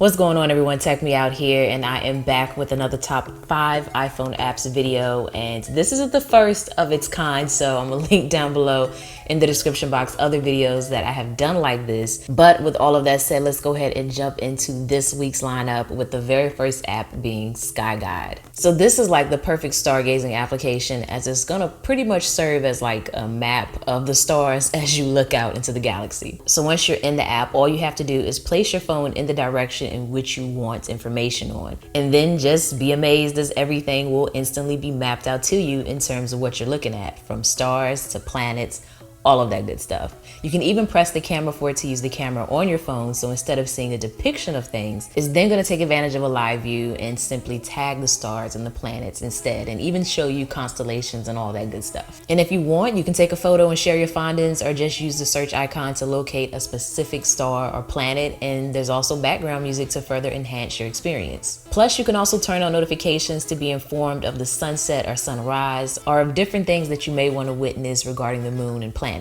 What's going on, everyone? Tech Me Out here, and I am back with another top 5 iPhone apps video, and this isn't the first of its kind, so I'm gonna link down below in the description box other videos that I have done like this. But with all of that said, let's go ahead and jump into this week's lineup with the very first app being Sky Guide. So this is like the perfect stargazing application, as it's gonna pretty much serve as like a map of the stars as you look out into the galaxy. So once you're in the app, all you have to do is place your phone in the direction in which you want information on, and then just be amazed as everything will instantly be mapped out to you in terms of what you're looking at, from stars to planets, all of that good stuff. You can even press the camera for it to use the camera on your phone, so instead of seeing a depiction of things, it's then going to take advantage of a live view and simply tag the stars and the planets instead, and even show you constellations and all that good stuff. And if you want, you can take a photo and share your findings, or just use the search icon to locate a specific star or planet, and there's also background music to further enhance your experience. Plus, you can also turn on notifications to be informed of the sunset or sunrise, or of different things that you may want to witness regarding the moon and planets.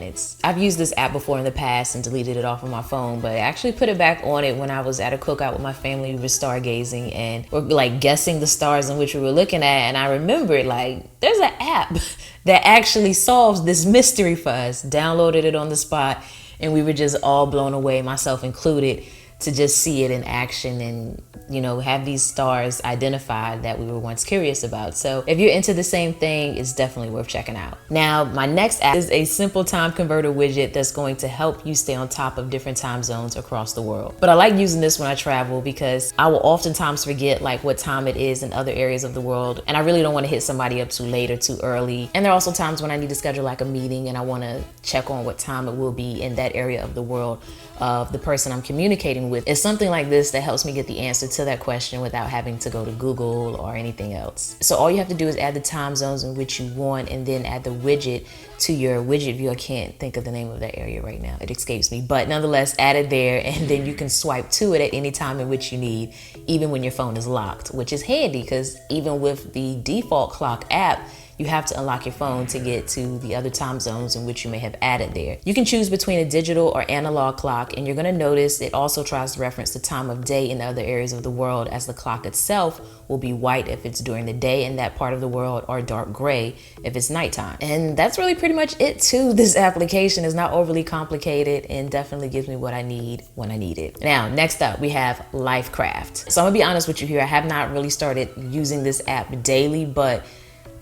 I've used this app before in the past and deleted it off of my phone, but I actually put it back on it when I was at a cookout with my family. We were stargazing and we're like guessing the stars in which we were looking at, and I remembered like there's an app that actually solves this mystery for us. Downloaded it on the spot, and we were just all blown away, myself included, to just see it in action and, you know, have these stars identified that we were once curious about. So if you're into the same thing, it's definitely worth checking out. Now, my next app is a simple time converter widget that's going to help you stay on top of different time zones across the world. But I like using this when I travel because I will oftentimes forget like what time it is in other areas of the world, and I really don't want to hit somebody up too late or too early. And there are also times when I need to schedule like a meeting and I want to check on what time it will be in that area of the world of the person I'm communicating with. It's something like this that helps me get the answer to that question without having to go to Google or anything else. So all you have to do is add the time zones in which you want, and then add the widget to your widget view. I can't think of the name of that area right now. It escapes me, but nonetheless, add it there, and then you can swipe to it at any time in which you need, even when your phone is locked, which is handy because even with the default clock app, you have to unlock your phone to get to the other time zones in which you may have added there. You can choose between a digital or analog clock, and you're going to notice it also tries to reference the time of day in other areas of the world, as the clock itself will be white if it's during the day in that part of the world, or dark gray if it's nighttime. And that's really pretty much it too. This application is not overly complicated and definitely gives me what I need when I need it. Now, next up, we have Lifecraft. So I'm gonna be honest with you here. I have not really started using this app daily, but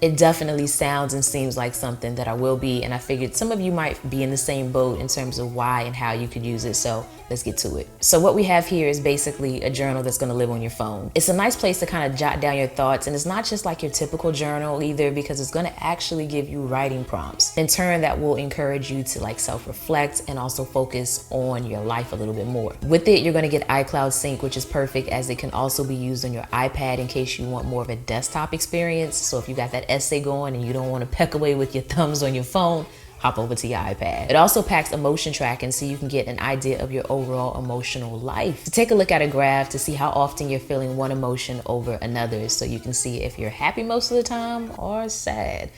it definitely sounds and seems like something that I will be, and I figured some of you might be in the same boat in terms of why and how you could use it, so let's get to it. So what we have here is basically a journal that's gonna live on your phone. It's a nice place to kind of jot down your thoughts, and it's not just like your typical journal either, because it's gonna actually give you writing prompts. In turn, that will encourage you to like self-reflect and also focus on your life a little bit more. With it, you're gonna get iCloud Sync, which is perfect as it can also be used on your iPad in case you want more of a desktop experience. So if you got that essay going and you don't want to peck away with your thumbs on your phone, hop over to your iPad. It also packs emotion tracking, so you can get an idea of your overall emotional life. To take a look at a graph to see how often you're feeling one emotion over another, so you can see if you're happy most of the time or sad.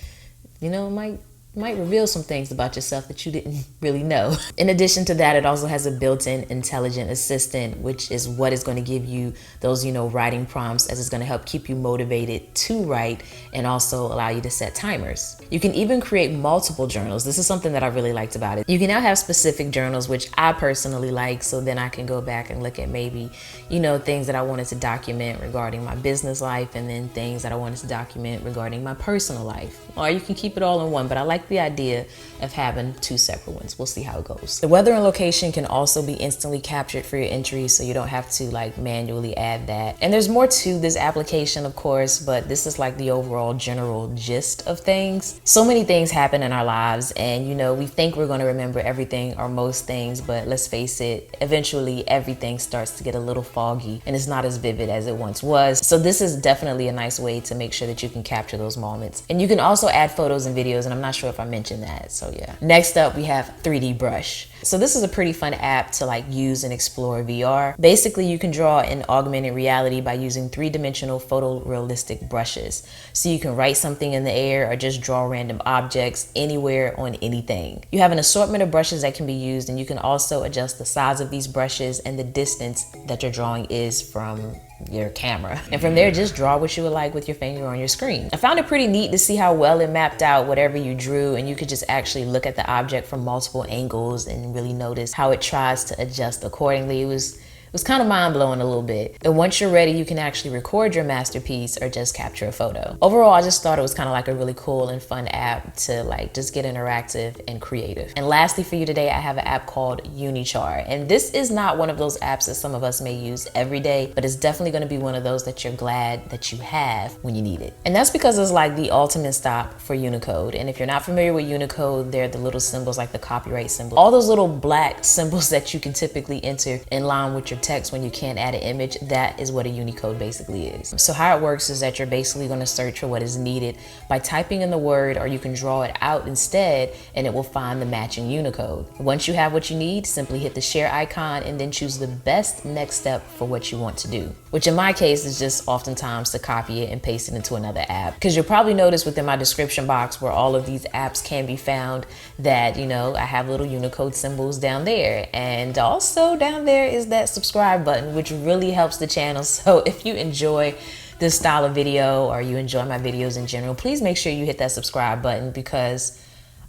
You know, it might reveal some things about yourself that you didn't really know. In addition to that, it also has a built-in intelligent assistant, which is what is going to give you those, you know, writing prompts, as it's going to help keep you motivated to write and also allow you to set timers. You can even create multiple journals. This is something that I really liked about it. You can now have specific journals, which I personally like, so then I can go back and look at maybe, you know, things that I wanted to document regarding my business life, and then things that I wanted to document regarding my personal life. Or you can keep it all in one, but I like the idea of having 2 separate ones. We'll see how it goes. The weather and location can also be instantly captured for your entries, so you don't have to like manually add that. And there's more to this application, of course, but this is like the overall general gist of things. So many things happen in our lives, and you know, we think we're going to remember everything or most things, but let's face it, eventually everything starts to get a little foggy and it's not as vivid as it once was. So this is definitely a nice way to make sure that you can capture those moments. And you can also add photos and videos, and I'm not sure if I mentioned that. So yeah. Next up, we have 3D Brush. So this is a pretty fun app to like use and explore VR. Basically, you can draw in augmented reality by using three-dimensional photorealistic brushes. So you can write something in the air or just draw random objects anywhere on anything. You have an assortment of brushes that can be used, and you can also adjust the size of these brushes and the distance that your drawing is from your camera. And from there, just draw what you would like with your finger on your screen. I found it pretty neat to see how well it mapped out whatever you drew, and you could just actually look at the object from multiple angles and really notice how it tries to adjust accordingly. It was kind of mind-blowing a little bit. And once you're ready, you can actually record your masterpiece or just capture a photo. Overall, I just thought it was kind of like a really cool and fun app to like just get interactive and creative. And lastly for you today, I have an app called Uni Char. And this is not one of those apps that some of us may use every day, but it's definitely going to be one of those that you're glad that you have when you need it. And that's because it's like the ultimate stop for Unicode. And if you're not familiar with Unicode, they're the little symbols like the copyright symbol. All those little black symbols that you can typically enter in line with your text when you can't add an image, that is what a Unicode basically is. So how it works is that you're basically going to search for what is needed by typing in the word, or you can draw it out instead and it will find the matching Unicode. Once you have what you need, simply hit the share icon and then choose the best next step for what you want to do, which in my case is just oftentimes to copy it and paste it into another app. Because you'll probably notice within my description box where all of these apps can be found that, you know, I have little Unicode symbols down there, and also down there is that subscribe button, which really helps the channel. So if you enjoy this style of video or you enjoy my videos in general, please make sure you hit that subscribe button, because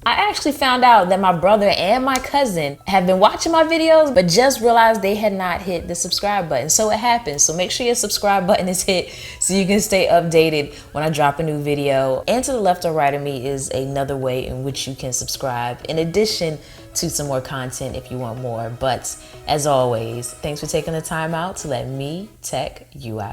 I actually found out that my brother and my cousin have been watching my videos but just realized they had not hit the subscribe button. So it happens. So make sure your subscribe button is hit so you can stay updated when I drop a new video. And to the left or right of me is another way in which you can subscribe, in addition to some more content if you want more. But as always, thanks for taking the time out to let me tech you out.